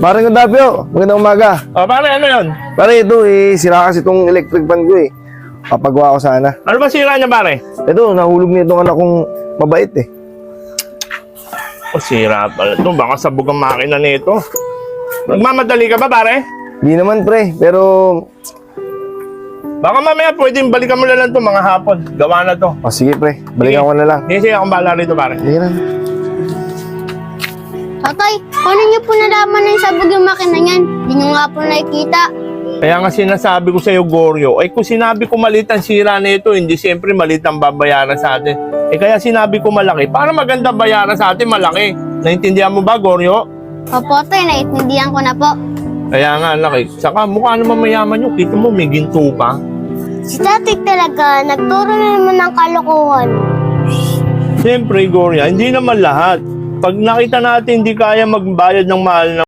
Parang yung Dapyo, magandang umaga. O, pare, ano yun? Pare, ito sira kasi itong electric fan ko Papagawa ko sana. Ano ba sira niya, pare? Ito, nahulog niya itong anak kong mabait O, sira pala ito. Baka sabog ang makina nito. Nagmamadali ka ba, pare? Di naman pre, pero... Baka mamaya pwedeng balikan mo na lang ito mga hapon. Gawa na to. sige pre, balikan ko na lang. Sige, akong bahala rito, pare. Sige na. Tatay, paano niyo po nalaman na yung sabog yung makina niyan? Hindi niyo nga po nakikita. Kaya nga sinasabi ko sa iyo, Goryo, ay kung sinabi ko maliit ang sira nito, hindi siyempre maliit ang babayaran sa atin. Kaya sinabi ko malaki, para maganda bayaran sa atin, malaki. Naintindihan mo ba, Goryo? Opo, tay, naiintindihan ko na po. Kaya nga, laki. Saka mukha naman mayaman yun. Kita mo, may ginto pa. Si tatay talaga, nagturo na naman ng kalokohan. Siyempre, Gorya, hindi naman lahat. Pag nakita natin hindi kaya magbayad ng mahal na